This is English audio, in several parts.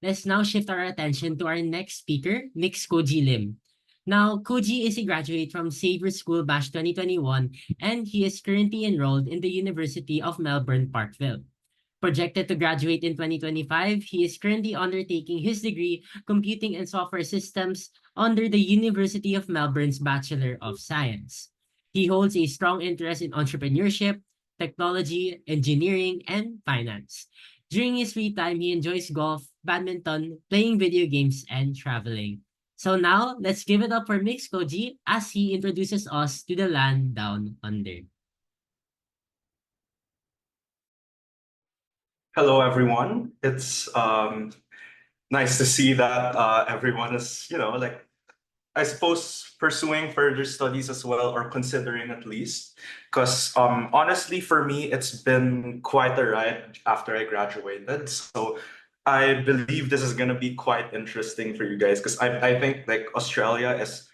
Let's now shift our attention to our next speaker, Mix Koji Lim. Now, Koji is a graduate from Xavier School Batch 2021, and he is currently enrolled in the University of Melbourne, Parkville. Projected to graduate in 2025, he is currently undertaking his degree Computing and Software Systems under the University of Melbourne's Bachelor of Science. He holds a strong interest in entrepreneurship, technology, engineering, and finance. During his free time, he enjoys golf, badminton, playing video games, and traveling. So now, let's give it up for Mix Koji as he introduces us to the land down under. Hello, everyone. It's nice to see that everyone is, I suppose, pursuing further studies as well, or considering at least. Because honestly, for me, it's been quite a ride after I graduated. So I believe this is going to be quite interesting for you guys, because I think like Australia is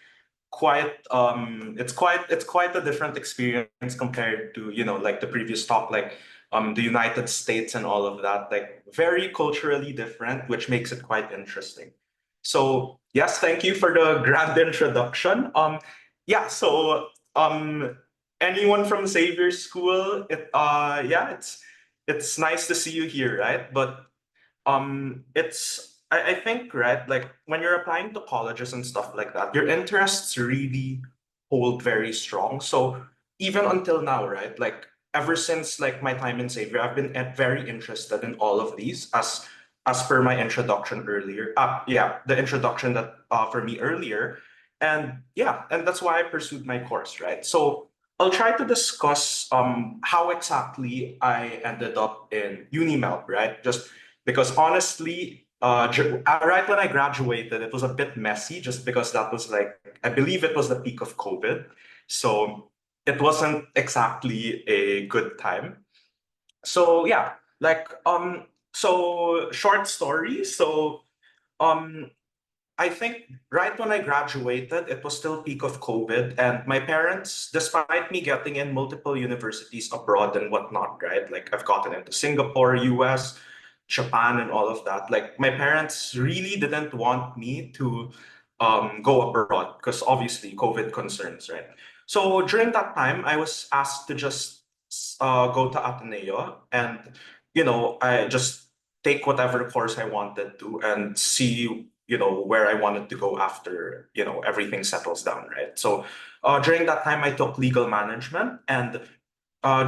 quite a different experience compared to like the previous talk, like the United States and all of that, like very culturally different, which makes it quite interesting. So yes, thank you for the grand introduction. Yeah, so anyone from Xavier School, yeah, it's nice to see you here, right? But I think, right, like when you're applying to colleges and stuff like that, your interests really hold very strong. So even until now, right, like ever since like my time in Xavier, I've been very interested in all of these as per my introduction earlier. Yeah, the introduction that for me earlier. And yeah, and that's why I pursued my course, right? So I'll try to discuss how exactly I ended up in UniMelb, right? Just because honestly, right when I graduated, it was a bit messy just because that was like, I believe it was the peak of COVID. So it wasn't exactly a good time. So yeah, like, so short story. So, um, I think right when I graduated, it was still peak of COVID, and my parents, despite me getting in multiple universities abroad and whatnot, right? Like I've gotten into Singapore, US, Japan, and all of that. Like my parents really didn't want me to go abroad because obviously COVID concerns, right? So during that time, I was asked to just go to Ateneo, and I just take whatever course I wanted to and see where I wanted to go after everything settles down, right? So during that time I took legal management, and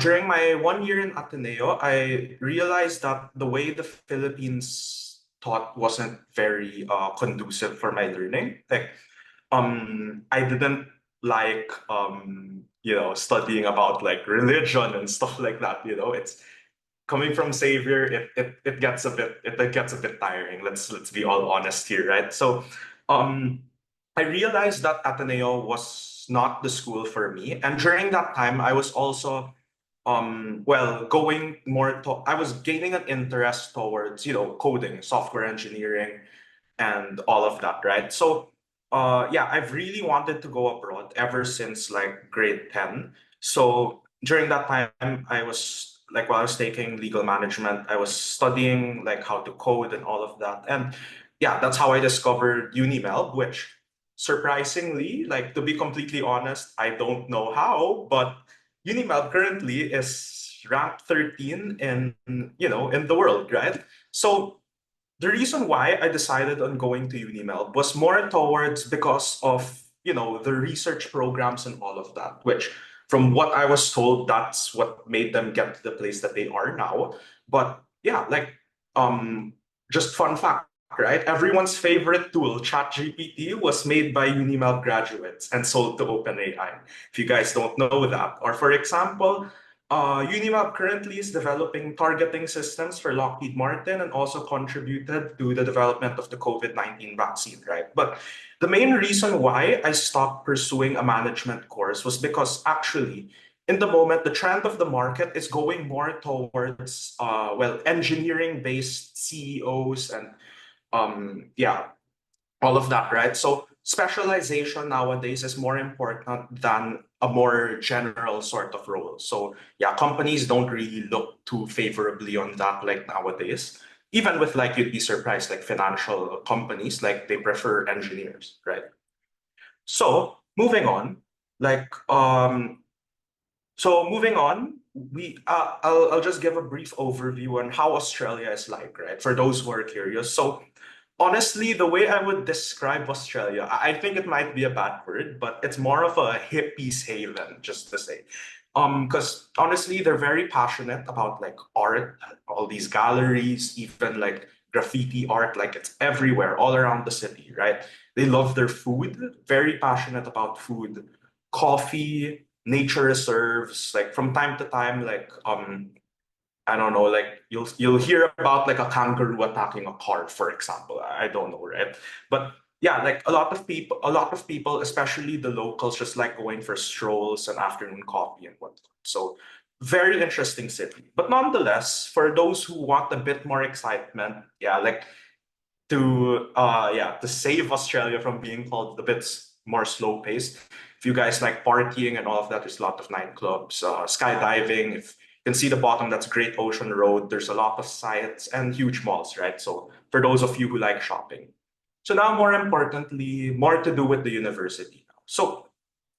during my 1 year in Ateneo I realized that the way the Philippines taught wasn't very conducive for my learning. Like I didn't like studying about like religion and stuff like that. It's coming from Xavier, it gets a bit tiring. Let's be all honest here, right? So, I realized that Ateneo was not the school for me, and during that time, I was also going more to. I was gaining an interest towards coding, software engineering, and all of that, right? So, yeah, I've really wanted to go abroad ever since like grade 10. So during that time, I was like while I was taking legal management, I was studying like how to code and all of that. And yeah, that's how I discovered UniMelb, which surprisingly, like to be completely honest, I don't know how, but UniMelb currently is ranked 13 in the world, right? So the reason why I decided on going to UniMelb was more towards because of the research programs and all of that, which from what I was told, that's what made them get to the place that they are now. But yeah, like just fun fact, right? Everyone's favorite tool, ChatGPT, was made by UniMelb graduates and sold to OpenAI. If you guys don't know that, or for example, Unimap currently is developing targeting systems for Lockheed Martin and also contributed to the development of the COVID-19 vaccine, right? But the main reason why I stopped pursuing a management course was because actually, in the moment, the trend of the market is going more towards, engineering-based CEOs and, yeah, all of that, right? So specialization nowadays is more important than a more general sort of role. So yeah, companies don't really look too favorably on that like nowadays. even with like you'd be surprised, like financial companies, like they prefer engineers, right? So moving on, like moving on, I'll just give a brief overview on how Australia is like, right? For those who are curious. So honestly, the way I would describe Australia, I think it might be a bad word, but it's more of a hippie's haven, just to say. Because honestly, they're very passionate about like art, all these galleries, even like graffiti art, like it's everywhere, all around the city, right? They love their food, very passionate about food, coffee, nature reserves, like from time to time, like I don't know, like you'll hear about like a kangaroo attacking a car, for example. I don't know, right? But yeah, like a lot of people, especially the locals, just like going for strolls and afternoon coffee and whatnot. So very interesting city. But nonetheless, for those who want a bit more excitement, yeah, like to save Australia from being called a bit more slow paced. If you guys like partying and all of that, there's a lot of nightclubs, skydiving. If you can see the bottom, that's Great Ocean Road. There's a lot of sites and huge malls, right? So for those of you who like shopping. So now more importantly, more to do with the university now. So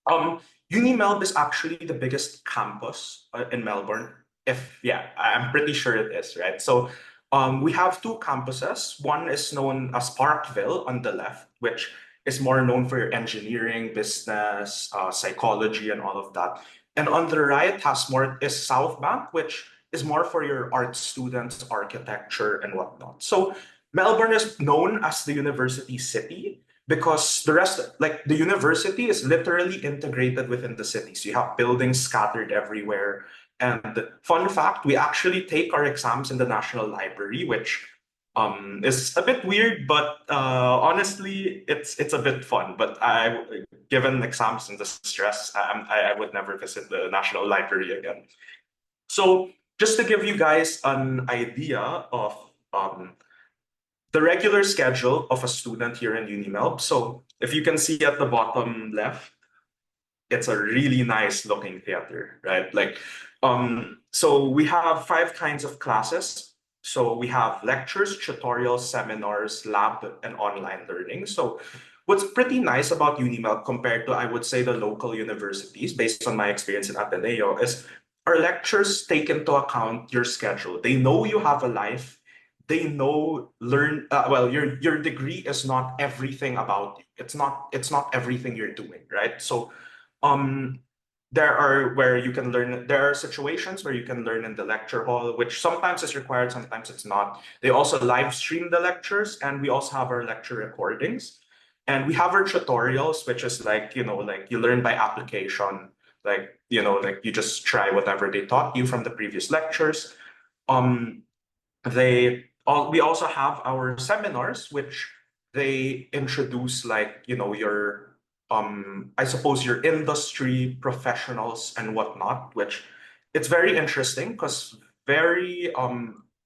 um, UniMelb is actually the biggest campus in Melbourne. If yeah, I'm pretty sure it is, right? So we have two campuses. One is known as Parkville on the left, which is more known for your engineering, business, psychology, and all of that. And on the right has more is South Bank, which is more for your art students, architecture, and whatnot. So Melbourne is known as the university city because the rest, like the university is literally integrated within the city. So you have buildings scattered everywhere. And fun fact, we actually take our exams in the National Library, which is a bit weird, but honestly, it's a bit fun. But given exams and the stress, I would never visit the National Library again. So just to give you guys an idea of um, the regular schedule of a student here in UniMelb. So if you can see at the bottom left, it's a really nice looking theater, right? Like, so we have five kinds of classes. So we have lectures, tutorials, seminars, lab, and online learning. So what's pretty nice about UniMelb compared to, I would say, the local universities, based on my experience in Ateneo, is our lectures take into account your schedule. They know you have a life. They know your degree is not everything about you. It's not everything you're doing, right? So um there are situations where you can learn in the lecture hall, which sometimes is required, sometimes it's not. They also live stream the lectures, and we also have our lecture recordings, and we have our tutorials, which is like, like you learn by application, like, like you just try whatever they taught you from the previous lectures. um we also have our seminars, which they introduce, like, your I suppose your industry professionals and whatnot, which it's very interesting because very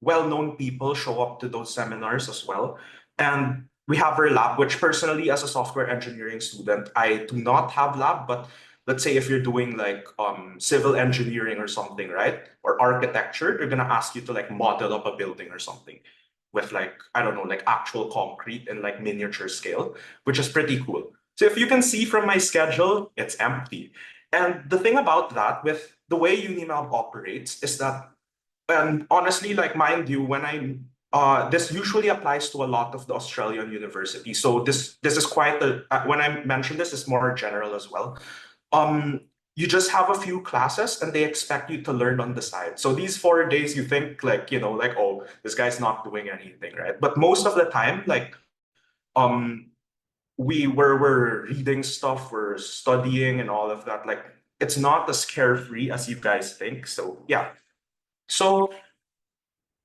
well-known people show up to those seminars as well. And we have our lab, which personally, as a software engineering student, I do not have lab, but let's say if you're doing like civil engineering or something, right? Or architecture, they're gonna ask you to like model up a building or something with, like, I don't know, like actual concrete and like miniature scale, which is pretty cool. So if you can see from my schedule, it's empty. And the thing about that, with the way Unimap operates, is that, and honestly, like, mind you, when this usually applies to a lot of the Australian universities. So this is quite when I mention this, it's more general as well. um you just have a few classes and they expect you to learn on the side. So these 4 days, you think, like, like, oh, this guy's not doing anything, right? But most of the time, like, um we're reading stuff, we're studying and all of that. Like, it's not as carefree as you guys think. So yeah. So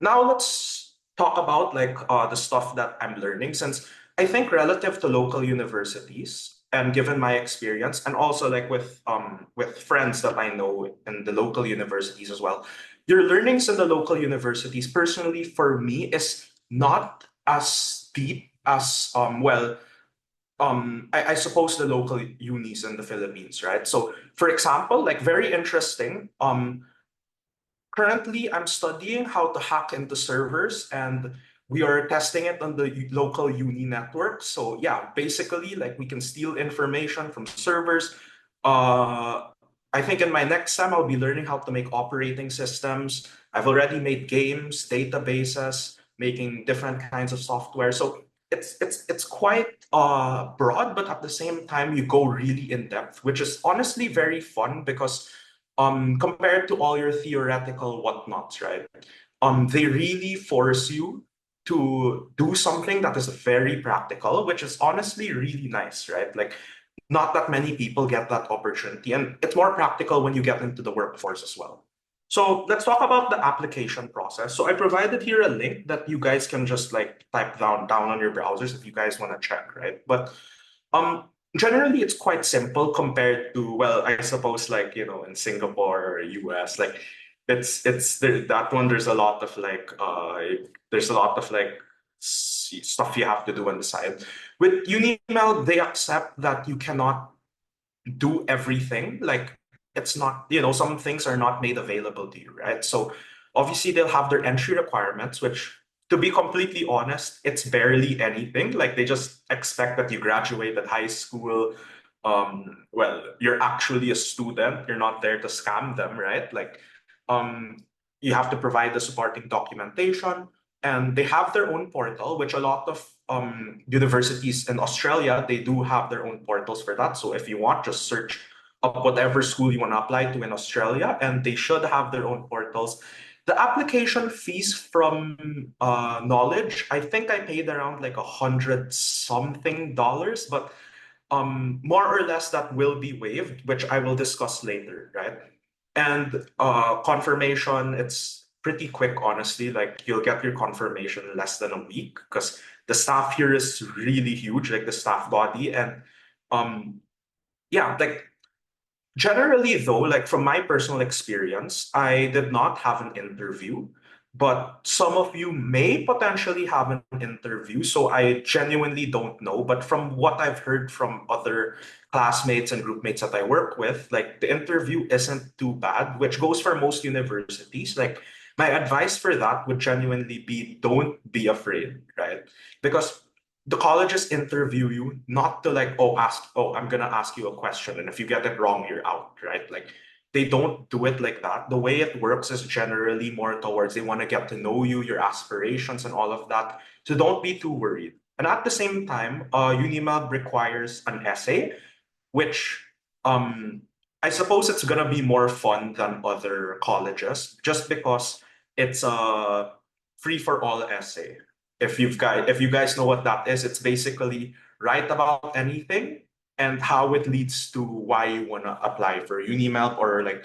now let's talk about, like, the stuff that I'm learning, since I think relative to local universities, and given my experience, and also like with friends that I know in the local universities as well, your learnings in the local universities, personally for me, is not as deep as I suppose the local unis in the Philippines, right? So for example, like, very interesting, currently I'm studying how to hack into servers, and we are testing it on the local uni network. So yeah, basically, like we can steal information from servers. I think in my next sem, I'll be learning how to make operating systems. I've already made games, databases, making different kinds of software. So it's quite broad, but at the same time, you go really in depth, which is honestly very fun because compared to all your theoretical whatnots, right? They really force you to do something that is very practical, which is honestly really nice, right? Like, not that many people get that opportunity, and it's more practical when you get into the workforce as well. So let's talk about the application process. So I provided here a link that you guys can just like type down on your browsers if you guys want to check, right? But um, generally it's quite simple compared to, well, I suppose like, in Singapore or US, like it's there, that one there's a lot of like stuff you have to do on the side. With Unimail, they accept that you cannot do everything. Like it's not, some things are not made available to you, right? So obviously they'll have their entry requirements, which to be completely honest, it's barely anything. Like they just expect that you graduated high school. Well, you're actually a student. You're not there to scam them, right? Like, um, you have to provide the supporting documentation, and they have their own portal, which a lot of universities in Australia, they do have their own portals for that. So if you want, just search up whatever school you want to apply to in Australia, and they should have their own portals. The application fees from Knowledge, I think I paid around like $100 something, but more or less that will be waived, which I will discuss later, right? And confirmation, it's pretty quick, honestly. Like you'll get your confirmation in less than a week because the staff here is really huge, like the staff body. And yeah, like generally though, like from my personal experience, I did not have an interview, but some of you may potentially have an interview. So I genuinely don't know. But from what I've heard from other classmates and group mates that I work with, like the interview isn't too bad, which goes for most universities. Like my advice for that would genuinely be don't be afraid, right? Because the colleges interview you not to like, I'm gonna ask you a question, and if you get it wrong, you're out, right? Like they don't do it like that. The way it works is generally more towards they want to get to know you, your aspirations, and all of that. So don't be too worried. And at the same time, Unimab requires an essay, which um, I suppose it's gonna be more fun than other colleges, just because it's a free for all essay. If you guys know what that is, it's basically write about anything and how it leads to why you wanna apply for Unimap, or like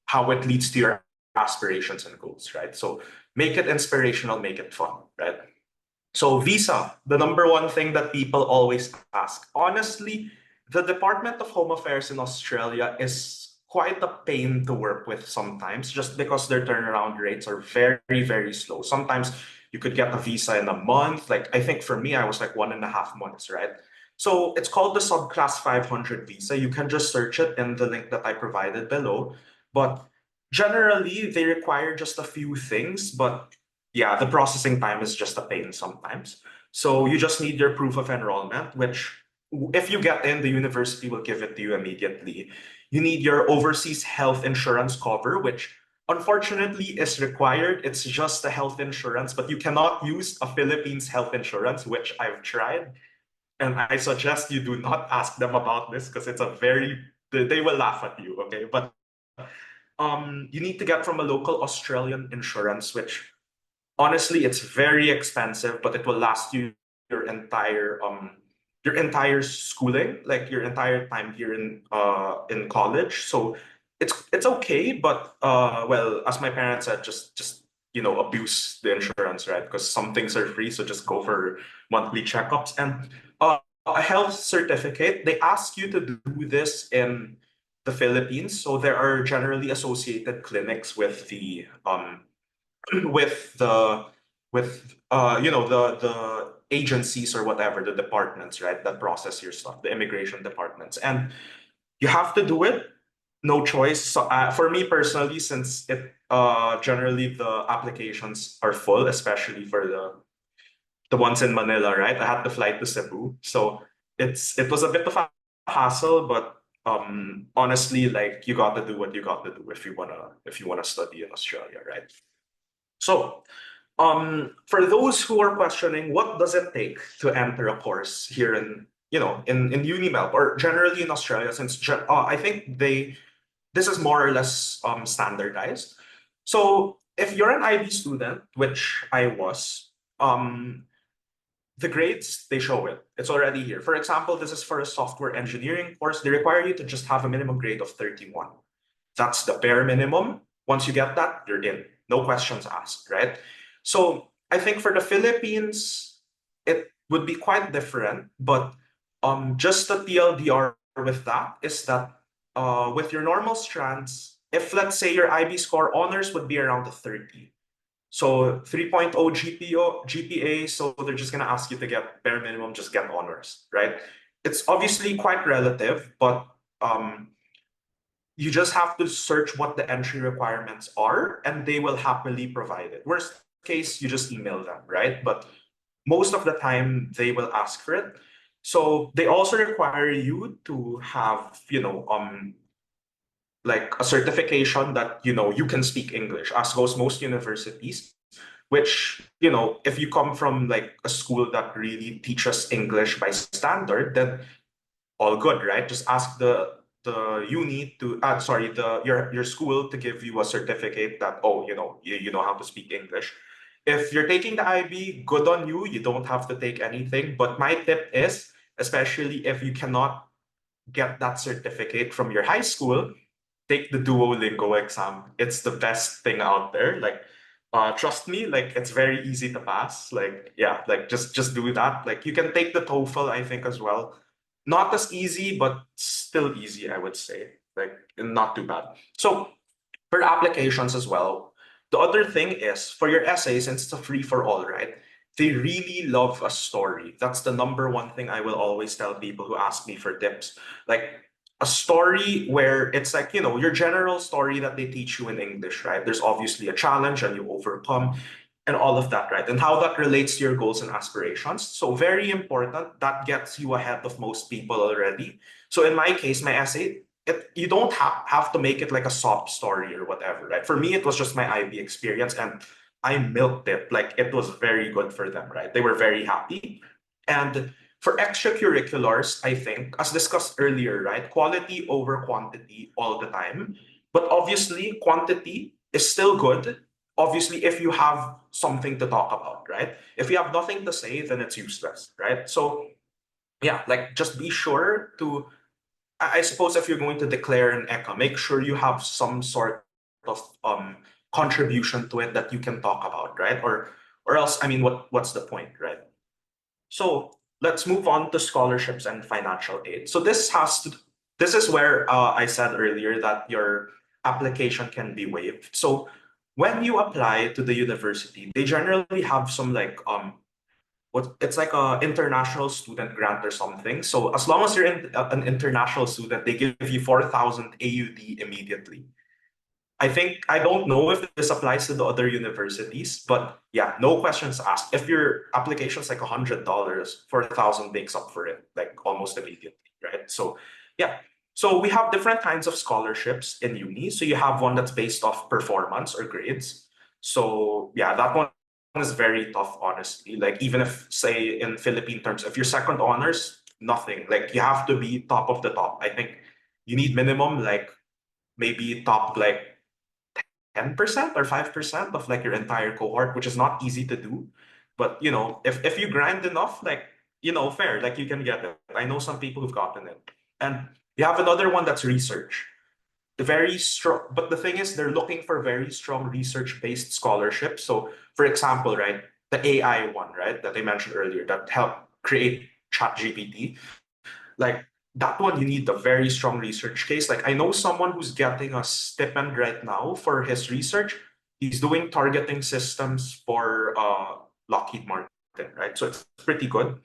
how it leads to your aspirations and goals, right? So make it inspirational, make it fun, right? So visa, the number one thing that people always ask. Honestly, the Department of Home Affairs in Australia is quite a pain to work with sometimes, just because their turnaround rates are very, very slow. Sometimes you could get a visa in a month. Like I think for me, I was like 1.5 months, right? So it's called the Subclass 500 visa. You can just search it in the link that I provided below. But generally, they require just a few things, but yeah, the processing time is just a pain sometimes. So you just need your proof of enrollment, which if you get in, the university will give it to you immediately. You need your overseas health insurance cover, which unfortunately is required. It's just a health insurance, but you cannot use a Philippines health insurance, which I've tried. And I suggest you do not ask them about this because they will laugh at you, okay? But you need to get from a local Australian insurance, which honestly, it's very expensive, but it will last you your entire schooling, like your entire time here in college. So it's okay, but well, as my parents said, just abuse the insurance, right? Because some things are free, so just go for monthly checkups. And a health certificate, they ask you to do this in the Philippines, so there are generally associated clinics with the with the the agencies or whatever, the departments, right, that process your stuff, the immigration departments, and you have to do it. No choice. So for me personally, since it generally the applications are full, especially for the the ones in Manila, right? I had to fly to Cebu. So it was a bit of a hassle, but honestly, like you got to do what you got to do if you wanna study in Australia, right? So for those who are questioning, what does it take to enter a course here in in UniMelb or generally in Australia, since I think this is more or less standardized. So if you're an IB student, which I was, um, the grades, they show it. It's already here. For example, this is for a software engineering course. They require you to just have a minimum grade of 31. That's the bare minimum. Once you get that, you're in. No questions asked, right? So I think for the Philippines, it would be quite different. But just the TLDR with that is that with your normal strands, if let's say your IB score honors would be around the 30. So 3.0 GPA, so they're just gonna ask you to get bare minimum, just get honors, right? It's obviously quite relative, but you just have to search what the entry requirements are, and they will happily provide it. Worst case, you just email them, right? But most of the time, they will ask for it. So they also require you to have, like a certification that you can speak English, as goes most universities. Which if you come from like a school that really teaches English by standard, then all good, right? Just ask the uni to sorry the your school to give you a certificate that you know how to speak English. If you're taking the IB, good on you. You don't have to take anything. But my tip is, especially if you cannot get that certificate from your high school, take the Duolingo exam. It's the best thing out there. Like, trust me, like it's very easy to pass. Like, yeah, like just do that. Like you can take the TOEFL, I think, as well. Not as easy, but still easy, I would say. Like, not too bad. So for applications as well, the other thing is for your essay, since it's a free for all, right? They really love a story. That's the number one thing I will always tell people who ask me for tips. Like a story where it's like, your general story that they teach you in English, right? There's obviously a challenge and you overcome and all of that, right? And how that relates to your goals and aspirations. So very important. That gets you ahead of most people already. So in my case, my essay, you don't have to make it like a sob story or whatever, right? For me, it was just my IB experience and I milked it. Like it was very good for them, right? They were very happy. And for extracurriculars, I think, as discussed earlier, right? Quality over quantity all the time. But obviously, quantity is still good. Obviously, if you have something to talk about, right? If you have nothing to say, then it's useless, right? So, yeah, like just be sure to I suppose if you're going to declare an ECA, make sure you have some sort of contribution to it that you can talk about, right? Or else, I mean, what's the point, right? So let's move on to scholarships and financial aid. So this is where I said earlier that your application can be waived. So when you apply to the university, they generally have some like it's like a international student grant or something. So as long as you're an international student, they give you 4,000 AUD immediately. I don't know if this applies to the other universities, but yeah, no questions asked. If your application is like $100, 4,000 makes up for it like almost immediately, right? So yeah. So we have different kinds of scholarships in uni. So you have one that's based off performance or grades. So yeah, that one is very tough, honestly. Like even if, say, in Philippine terms, if you're second honors, nothing. Like you have to be top of the top. I think you need minimum like maybe top like 10% or 5% of like your entire cohort, which is not easy to do. But if you grind enough, like fair, like you can get it. I know some people who've gotten it. And you have another one that's research. The very strong, but the thing is, they're looking for very strong research-based scholarship. So, for example, right, the AI one, right, that I mentioned earlier, that helped create ChatGPT, like that one, you need a very strong research case. Like I know someone who's getting a stipend right now for his research. He's doing targeting systems for Lockheed Martin, right? So it's pretty good.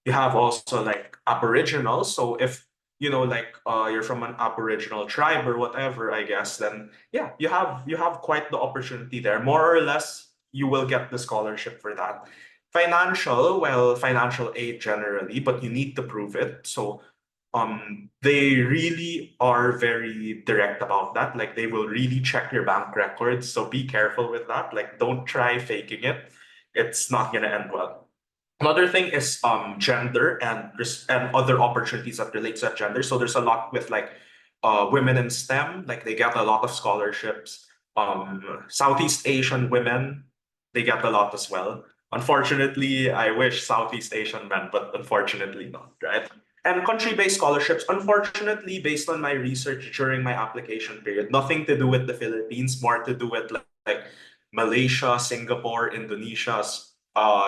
You have also like aboriginals. So if like you're from an aboriginal tribe or whatever, I guess, then yeah, you have quite the opportunity there. More or less, you will get the scholarship for that. Well, financial aid generally, but you need to prove it. So they really are very direct about that. Like they will really check your bank records. So be careful with that. Like don't try faking it. It's not gonna end well. Another thing is gender and other opportunities that relate to gender. So there's a lot with like women in STEM, like they get a lot of scholarships. Southeast Asian women, they get a lot as well. Unfortunately, I wish Southeast Asian men, but unfortunately not, right? And country-based scholarships, unfortunately, based on my research during my application period, nothing to do with the Philippines, more to do with like Malaysia, Singapore, Indonesia,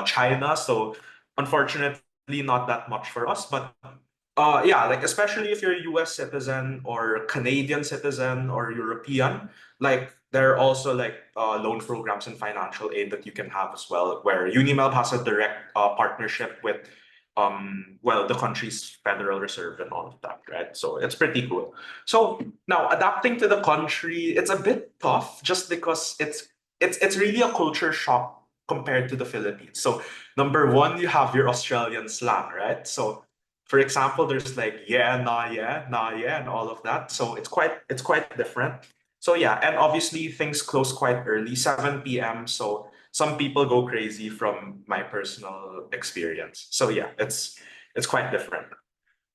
China. So unfortunately, not that much for us. But yeah, like especially if you're a US citizen or Canadian citizen or European, like there are also like loan programs and financial aid that you can have as well, where Unimelb has a direct partnership with well, the country's Federal Reserve and all of that, right? So it's pretty cool. So now adapting to the country, it's a bit tough just because it's really a culture shock compared to the Philippines. So number one, you have your Australian slang, right? So for example, there's like yeah, nah, yeah, and all of that. So it's quite different. So yeah, and obviously things close quite early, 7 p.m. So some people go crazy from my personal experience. So yeah, it's quite different.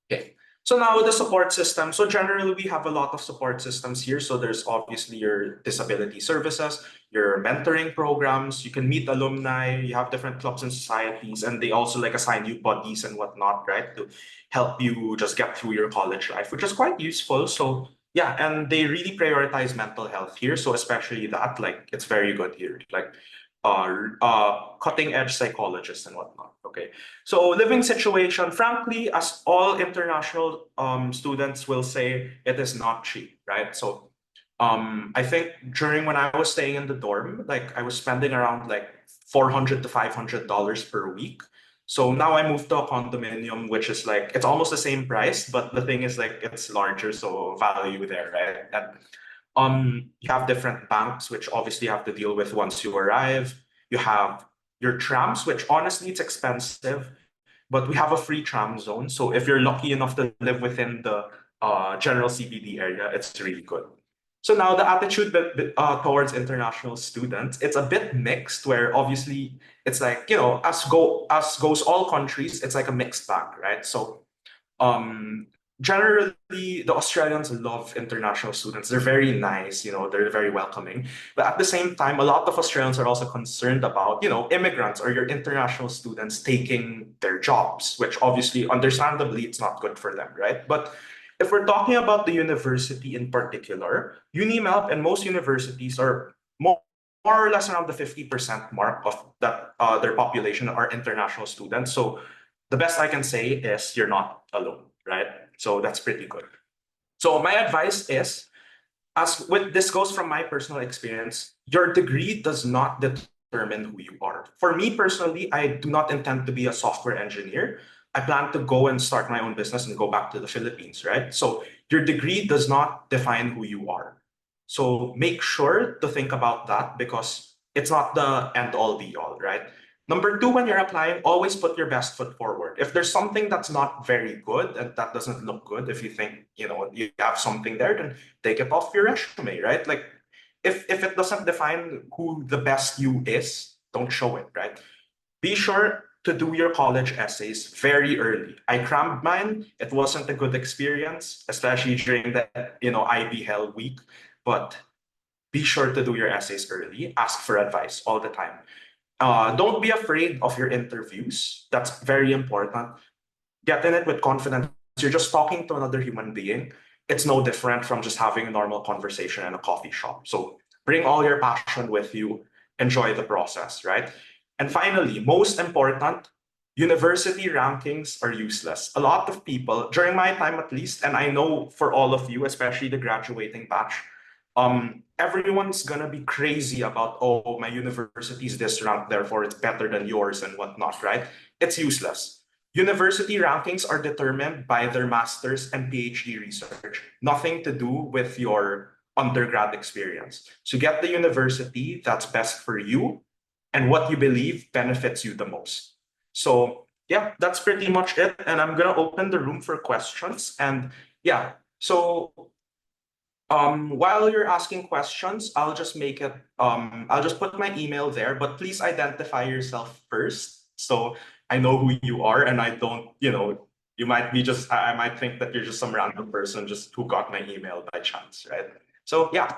Okay. So now the support system. So generally we have a lot of support systems here. So there's obviously your disability services, your mentoring programs, you can meet alumni, you have different clubs and societies, and they also like assign you buddies and whatnot, right? To help you just get through your college life, which is quite useful. So yeah, and they really prioritize mental health here. So especially that, like it's very good here. Like cutting edge psychologists and whatnot. Okay. So living situation, frankly, as all international students will say, it is not cheap, right? So I think during when I was staying in the dorm, like I was spending around like $400 to $500 per week. So now I moved to a condominium, which is like it's almost the same price, but the thing is like it's larger, so value there, right? And you have different banks, which obviously you have to deal with once you arrive. You have your trams, which honestly it's expensive, but we have a free tram zone. So if you're lucky enough to live within the general CBD area, it's really good. So now the attitude towards international students, it's a bit mixed where obviously it's like, you know, as goes all countries, it's like a mixed bag, right? So um, generally, the Australians love international students. They're very nice, you know, they're very welcoming. But at the same time, a lot of Australians are also concerned about, you know, immigrants or your international students taking their jobs, which obviously, understandably, it's not good for them, right? But if we're talking about the university in particular, UniMelp and most universities are more or less around the 50% mark of that their population are international students. So the best I can say is you're not alone, right? So that's pretty good. So my advice is, as with this goes from my personal experience, your degree does not determine who you are. For me personally, I do not intend to be a software engineer. I plan to go and start my own business and go back to the Philippines, right? So your degree does not define who you are. So make sure to think about that because it's not the end all be all, right? Number two, when you're applying, always put your best foot forward. If there's something that's not very good and that doesn't look good, if you think, you know, you have something there, then take it off your resume, right? Like if it doesn't define who the best you is, don't show it, right? Be sure to do your college essays very early. I crammed mine. It wasn't a good experience, especially during the IB Hell week. But be sure to do your essays early. Ask for advice all the time. Don't be afraid of your interviews. That's very important. Get in it with confidence. You're just talking to another human being. It's no different from just having a normal conversation in a coffee shop. So bring all your passion with you. Enjoy the process, right? And finally, most important, university rankings are useless. A lot of people, during my time at least, and I know for all of you, especially the graduating batch, everyone's gonna be crazy about, oh, my university's this rank, therefore it's better than yours and whatnot, right? It's useless. University rankings are determined by their master's and PhD research, nothing to do with your undergrad experience. So get the university that's best for you, and what you believe benefits you the most. So yeah, that's pretty much it. And I'm gonna open the room for questions. And yeah, so while you're asking questions, I'll just make it, I'll just put my email there, but please identify yourself first. So I know who you are and I don't, you might be just, I might think that you're just some random person just who got my email by chance, right? So yeah.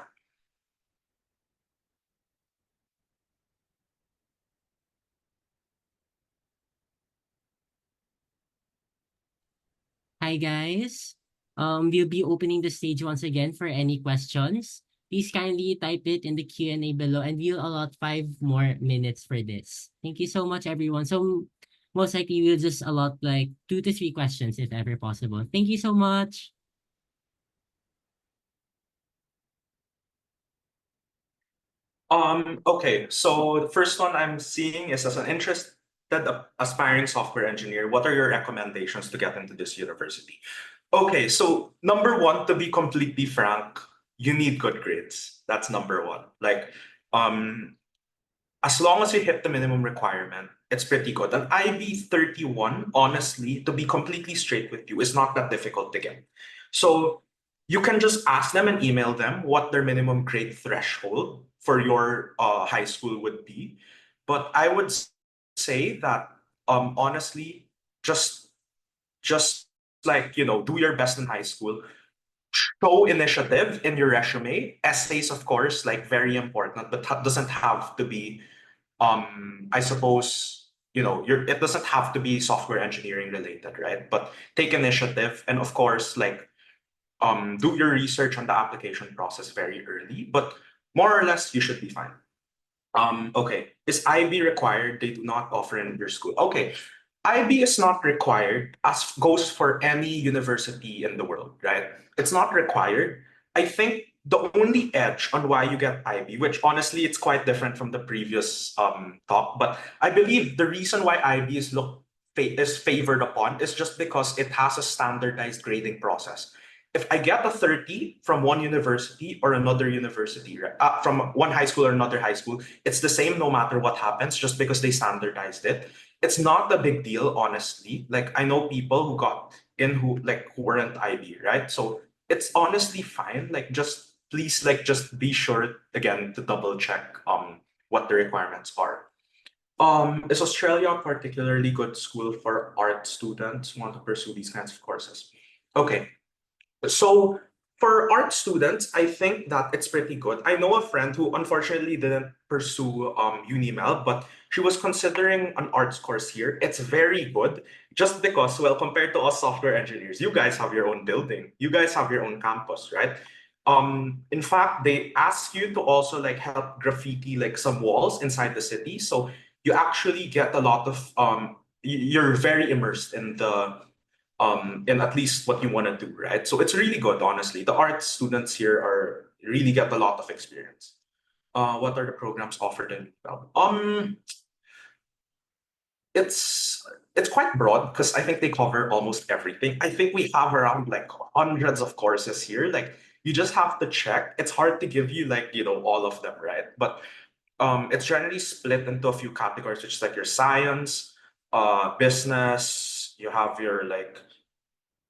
Hi guys. We'll be opening the stage once again for any questions. Please kindly type it in the Q&A below and we'll allot 5 more minutes for this. Thank you so much everyone. So most likely we'll just allot like 2 to 3 questions if ever possible. Thank you so much. Okay, so the first one I'm seeing is as an interested aspiring software engineer, what are your recommendations to get into this university? Okay, so number one, to be completely frank, you need good grades. That's number one. Like, um, as long as you hit the minimum requirement, it's pretty good. An IB 31, honestly, to be completely straight with you, is not that difficult to get. So you can just ask them and email them what their minimum grade threshold for your high school would be. But I would say that honestly, just just like do your best in high school, show initiative in your resume. Essays, of course, like very important, but that doesn't have to be I suppose it doesn't have to be software engineering related, right? But take initiative and of course like do your research on the application process very early, but more or less you should be fine. Okay, is IB required? They do not offer in your school. Okay, IB is not required as goes for any university in the world, right? It's not required. I think the only edge on why you get IB, which honestly it's quite different from the previous talk, but I believe the reason why IB is favored upon is just because it has a standardized grading process. If I get a 30 from one university or another university, right, from one high school or another high school, it's the same no matter what happens, just because they standardized it. It's not a big deal, honestly. Like I know people who got in who weren't IB, right? So it's honestly fine. Like just please just be sure again to double check what the requirements are. Is Australia a particularly good school for art students who want to pursue these kinds of courses? Okay, so for art students, I think that it's pretty good. I know a friend who unfortunately didn't pursue UniMel, but she was considering an arts course here. It's very good just because, well, compared to us software engineers, you guys have your own building, you guys have your own campus, right? In fact, they ask you to also like help graffiti like some walls inside the city. So you actually get a lot of you're very immersed in at least what you want to do, right? So it's really good, honestly. The art students here are really get a lot of experience. What are the programs offered in well? It's quite broad because I think they cover almost everything. I think we have around like hundreds of courses here. Like you just have to check. It's hard to give you like all of them, right? But it's generally split into a few categories, which is like your science, business. You have your like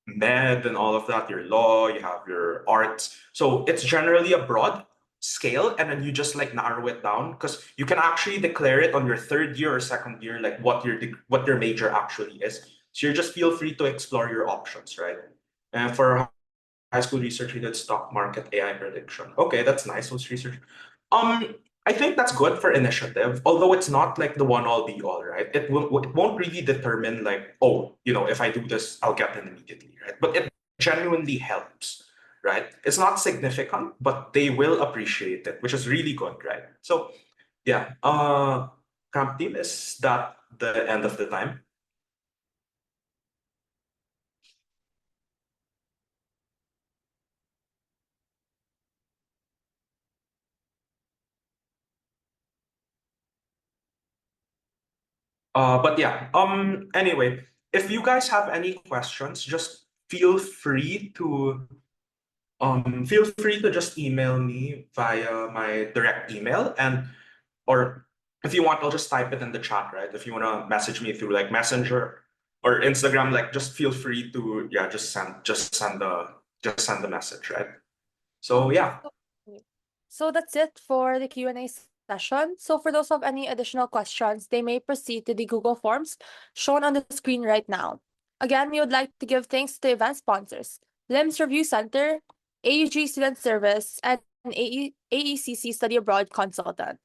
med and all of that, your law, you have your arts. So it's generally a broad scale, and then you just like narrow it down because you can actually declare it on your third year or second year, like what your major actually is. So you just feel free to explore your options, right? And for high school research, we did stock market AI prediction. Okay, that's nice. What's research? Um, I think that's good for initiative, although it's not like the one all be all, right? It won't really determine like, oh, if I do this, I'll get in immediately, right? But it genuinely helps, right? It's not significant, but they will appreciate it, which is really good, right? So yeah, camp team, is that the end of the time? But yeah, anyway, if you guys have any questions, just feel free to just email me via my direct email, and or if you want, I'll just type it in the chat, right? If you want to message me through like Messenger or Instagram, like just feel free to, yeah, just send the message, right? So yeah. So that's it for the Q&A session. So for those of any additional questions, they may proceed to the Google Forms shown on the screen right now. Again, we would like to give thanks to event sponsors, LIMS Review Center, AUG Student Service, and AECC Study Abroad Consultant.